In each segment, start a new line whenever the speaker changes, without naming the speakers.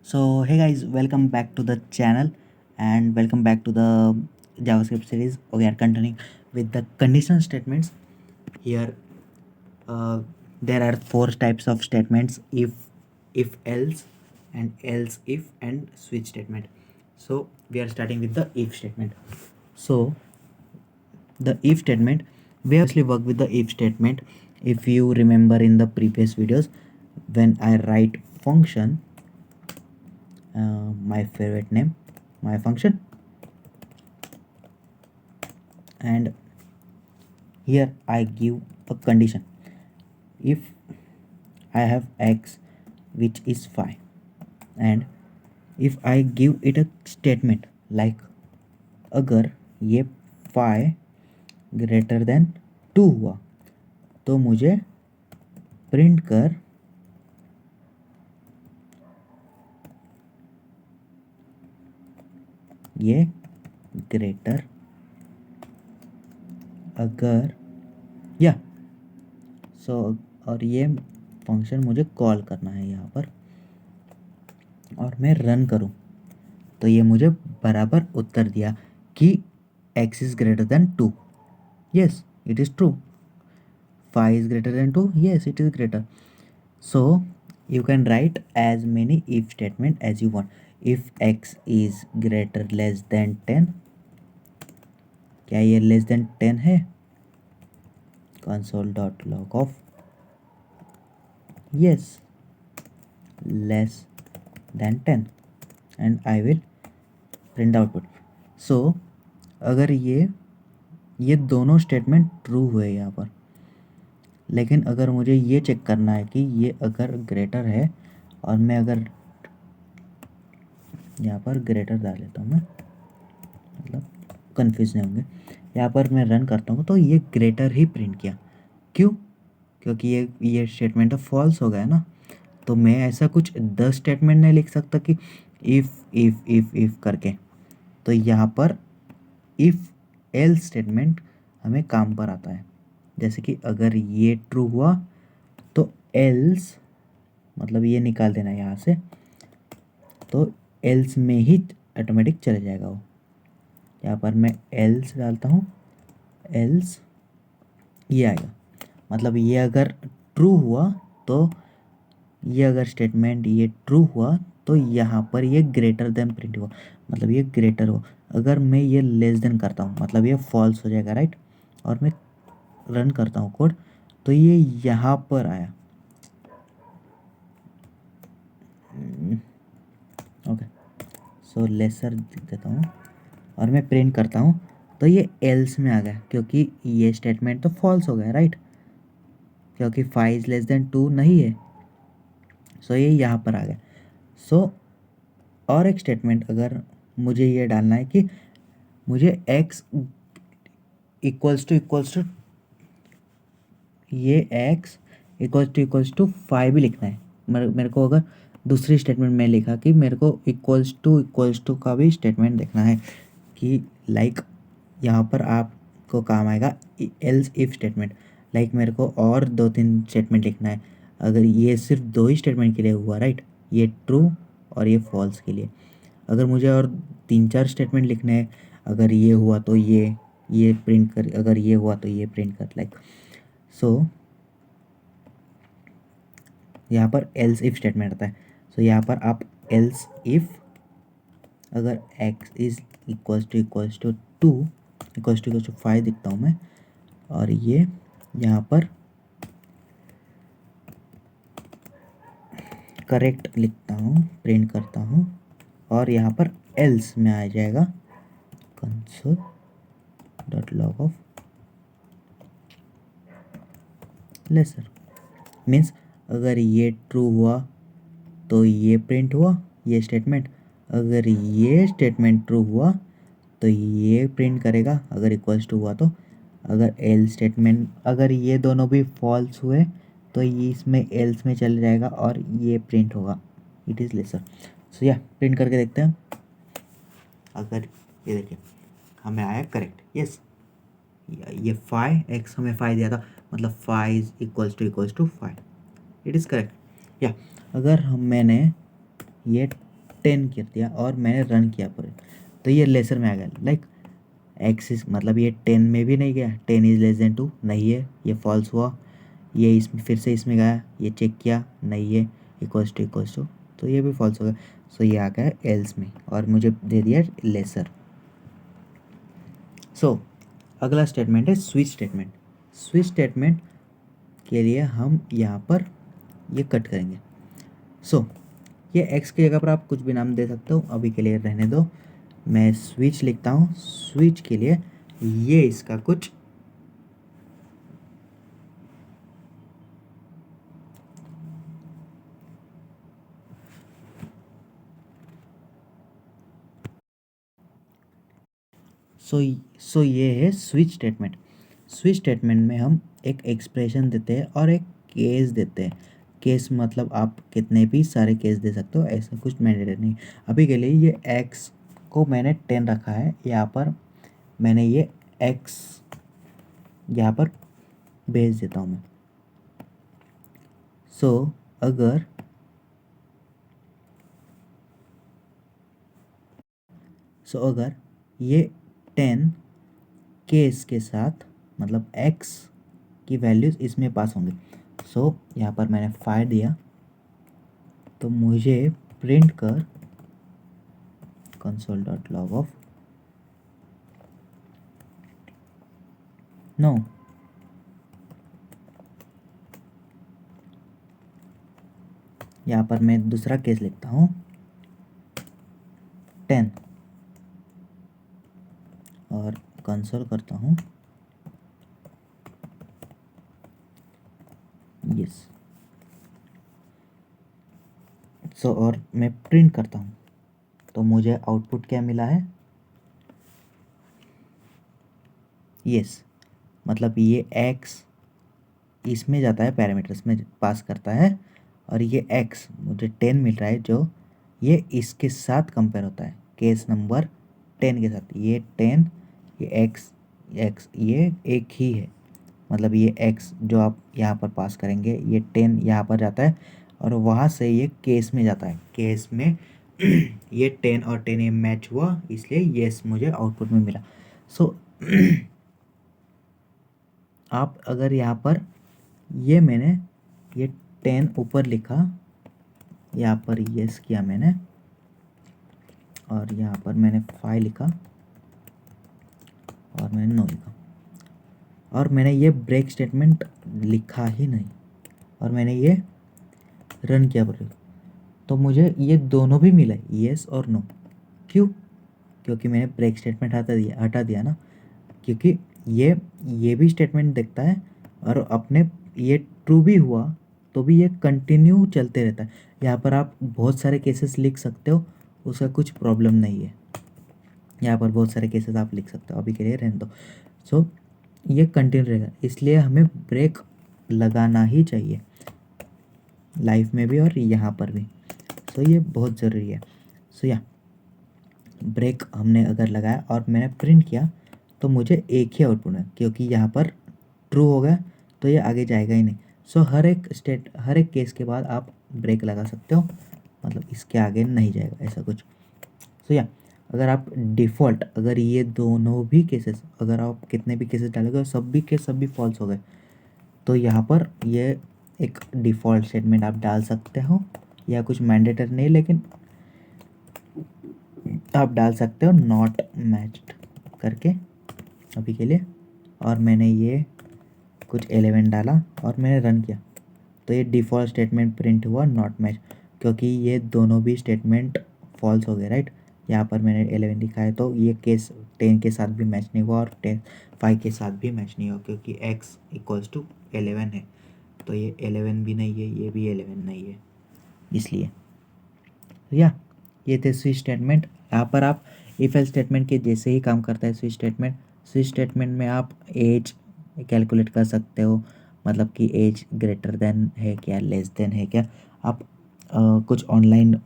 So hey guys, welcome back to the channel and welcome back to the JavaScript series. We are continuing with the conditional statements. Here there are four types of statements: if else, and else if, and switch statement. So we are starting with the if statement. So the if statement, we actually work with the if statement. If you remember in the previous videos, when I write function, my favorite name, my function, and here I give a condition. If I have x which is 5, and if I give it a statement like अगर ये 5 greater than 2 हुआ तो मुझे print कर ये greater अगर या सो और ये फंक्शन मुझे कॉल करना है यहाँ पर और मैं रन करूँ तो ये मुझे बराबर उत्तर दिया कि x is greater than 2. Yes, it is true. 5 is greater than 2. Yes, it is greater. So you can write as many if statement as you want. If x is greater less than 10, क्या ये less than 10 है? console.log of yes, less than 10, and I will print output. So अगर ये दोनों statement true हुए यहाँ पर, लेकिन अगर मुझे ये चेक करना है कि ये अगर ग्रेटर है, और मैं अगर यहाँ पर ग्रेटर डाल लेता हूँ, मैं मतलब कन्फ्यूज नहीं होंगे, यहाँ पर मैं रन करता हूँ तो ये ग्रेटर ही प्रिंट किया. क्यों? क्योंकि ये स्टेटमेंट तो फॉल्स हो गया ना. तो मैं ऐसा कुछ 10 स्टेटमेंट नहीं लिख सकता कि इफ़ करके. तो यहाँ पर इफ़ एल्स स्टेटमेंट हमें काम पर आता है. जैसे कि अगर ये ट्रू हुआ तो एल्स, मतलब ये निकाल देना यहाँ से, तो एल्स में ही ऑटोमेटिक चले जाएगा वो. यहाँ पर मैं एल्स डालता हूँ, एल्स ये आएगा. मतलब ये अगर ट्रू हुआ तो ये अगर स्टेटमेंट ये ट्रू हुआ तो यहाँ पर ये ग्रेटर देन प्रिंट हुआ, मतलब ये ग्रेटर हुआ. अगर मैं ये लेस देन करता हूँ मतलब ये फॉल्स हो जाएगा, राइट. और मैं रन करता हूँ कोड तो ये यहाँ पर आया. ओके, सो लेसर लिख देता हूँ और मैं प्रिंट करता हूँ तो ये एल्स में आ गया, क्योंकि ये स्टेटमेंट तो फॉल्स हो गया, राइट. क्योंकि 5 इज लेस देन 2 नहीं है. सो ये यहाँ पर आ गया. सो और एक स्टेटमेंट अगर मुझे ये डालना है कि मुझे x इक्वल्स टू ये x इक्वल्स टू 5 भी लिखना है. मेरे को अगर दूसरी स्टेटमेंट में लिखा कि मेरे को इक्वल्स टू का भी स्टेटमेंट देखना है कि लाइक यहाँ पर आपको काम आएगा एल्स इफ स्टेटमेंट. लाइक मेरे को और 2-3 स्टेटमेंट लिखना है. अगर ये सिर्फ 2 ही स्टेटमेंट के लिए हुआ, राइट, ये ट्रू और ये फॉल्स के लिए. अगर मुझे और 3-4 स्टेटमेंट लिखने हैं, अगर ये हुआ तो ये प्रिंट कर, अगर ये हुआ तो ये प्रिंट कर, लाइक सो यहाँ पर एल्स इफ स्टेटमेंट आता है. सो यहाँ पर आप एल्स इफ अगर x is equals to 2 equals to 5 दिखता हूँ मैं, और ये यहाँ पर करेक्ट लिखता हूँ, प्रिंट करता हूँ, और यहाँ पर एल्स में आ जाएगा console.log of लेसर. मीन्स अगर ये ट्रू हुआ तो ये प्रिंट हुआ ये स्टेटमेंट. अगर ये स्टेटमेंट ट्रू हुआ तो ये प्रिंट करेगा अगर इक्वल्स टू हुआ तो. अगर एल स्टेटमेंट, अगर ये दोनों भी फॉल्स हुए तो ये इसमें एल्स में चल जाएगा और ये प्रिंट होगा इट इज़ लेसर. सो या प्रिंट करके देखते हैं. अगर ये देखिए हमें आया करेक्ट, यस. ये 5x हमें 5 दिया था, मतलब 5 equals to 5. It is correct. या अगर मैंने ये 10 कर दिया और मैंने रन किया पूरे, तो ये लेसर में आ गया। लाइक एक्सिस मतलब ये 10 में भी नहीं गया, 10 इज़ लेस देन 2 नहीं है, ये फॉल्स हुआ। ये इसमें फिर से इसमें गया, ये चेक किया नहीं है, इक्वल्स टू, तो ये भी फॉल्स हो गया। सो ये आ गया एल्स में और मुझे दे दिया लेसर। सो अगला स्टेटमेंट है स्विच स्टेटमेंट। स्विच स्टेटमेंट के लिए हम यहाँ पर ये कट करेंगे। सो ये एक्स की जगह पर आप कुछ भी नाम दे सकते हो, अभी के लिए रहने दो। मैं स्विच लिखता हूँ। स्विच के लिए ये इसका कुछ सो ये है स्विच स्टेटमेंट। स्विच स्टेटमेंट में हम एक एक्सप्रेशन देते हैं और एक केस देते हैं। केस मतलब आप कितने भी सारे केस दे सकते हो, ऐसा कुछ मैंडेटरी नहीं। अभी के लिए ये एक्स को मैंने 10 रखा है, यहाँ पर मैंने ये एक्स यहाँ पर भेज देता हूँ मैं। सो अगर ये 10 केस के साथ मतलब एक्स की वैल्यूज़ इसमें पास होंगे। सो यहाँ पर मैंने फायर दिया, तो मुझे प्रिंट कर console.log ऑफ नो। यहाँ पर मैं दूसरा केस लिखता हूँ 10 और कंसोल करता हूँ यस। सो और मैं प्रिंट करता हूँ, तो मुझे आउटपुट क्या मिला है यस। मतलब ये एक्स इसमें जाता है, पैरामीटर्स में पास करता है, और ये एक्स मुझे 10 मिल रहा है जो ये इसके साथ कंपेयर होता है, केस नंबर 10 के साथ। ये 10 ये एक्स एक्स ये एक ही है, मतलब ये एक्स जो आप यहाँ पर पास करेंगे ये 10 यहाँ पर जाता है और वहाँ से ये केस में जाता है। केस में ये 10 और 10 ये मैच हुआ, इसलिए येस मुझे आउटपुट में मिला। सो आप अगर यहाँ पर ये मैंने ये 10 ऊपर लिखा, यहाँ पर येस किया मैंने, और यहाँ पर मैंने 5 लिखा और मैंने 9 लिखा, और मैंने ये ब्रेक स्टेटमेंट लिखा ही नहीं और मैंने ये रन किया बोले, तो मुझे ये दोनों भी मिला येस और नो। क्यों? क्योंकि मैंने ब्रेक स्टेटमेंट हटा दिया ना, क्योंकि ये भी स्टेटमेंट देखता है और अपने ये ट्रू भी हुआ तो भी ये कंटिन्यू चलते रहता है। यहाँ पर आप बहुत सारे केसेस लिख सकते हो, उसका कुछ प्रॉब्लम नहीं है। यहाँ पर बहुत सारे केसेस आप लिख सकते हो, अभी के लिए रहने दो। सो ये कंटिन्यू रहेगा, इसलिए हमें ब्रेक लगाना ही चाहिए लाइफ में भी और यहाँ पर भी। सो ये बहुत ज़रूरी है। सो या ब्रेक हमने अगर लगाया और मैंने प्रिंट किया तो मुझे एक ही आउटपुट है, क्योंकि यहाँ पर ट्रू हो गया तो ये आगे जाएगा ही नहीं। सो हर एक केस के बाद आप ब्रेक लगा सकते हो, मतलब इसके आगे नहीं जाएगा ऐसा कुछ। सो या अगर आप डिफ़ॉल्ट अगर ये दोनों भी केसेस अगर आप कितने भी केसेस डालोगे और सब भी केस सब भी फॉल्स हो गए, तो यहाँ पर ये एक डिफ़ॉल्ट स्टेटमेंट आप डाल सकते हो, या कुछ मैंडेटरी नहीं, लेकिन आप डाल सकते हो नॉट मैच्ड करके अभी के लिए। और मैंने ये कुछ 11 डाला और मैंने रन किया, तो ये डिफ़ॉल्ट स्टेटमेंट प्रिंट हुआ नॉट मैच, क्योंकि ये दोनों भी स्टेटमेंट फॉल्स हो गए राइट। यहाँ पर मैंने 11 लिखा है तो ये केस 10 के साथ भी मैच नहीं हुआ और 5 के साथ भी मैच नहीं हुआ, क्योंकि x इक्वल्स टू 11 है, तो ये 11 भी नहीं है, ये भी 11 नहीं है, इसलिए या ये थे स्विच स्टेटमेंट। यहाँ पर आप इफ एल्स स्टेटमेंट के जैसे ही काम करता है स्विच स्टेटमेंट। स्विच स्टेटमेंट में आप एज कैलकुलेट कर सकते हो, मतलब कि एज ग्रेटर देन है क्या, लेस देन है क्या। आप कुछ ऑनलाइन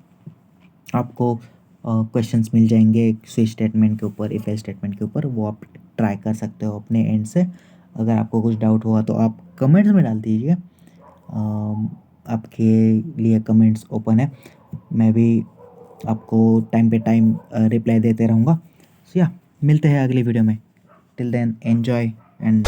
आपको क्वेश्चंस मिल जाएंगे स्विच स्टेटमेंट के ऊपर, इफ एल्स स्टेटमेंट के ऊपर, वो आप ट्राई कर सकते हो अपने एंड से। अगर आपको कुछ डाउट हुआ तो आप कमेंट्स में डाल दीजिए, आपके लिए कमेंट्स ओपन है। मैं भी आपको टाइम पे टाइम रिप्लाई देते रहूँगा। सो या मिलते हैं अगली वीडियो में। Till then enjoy and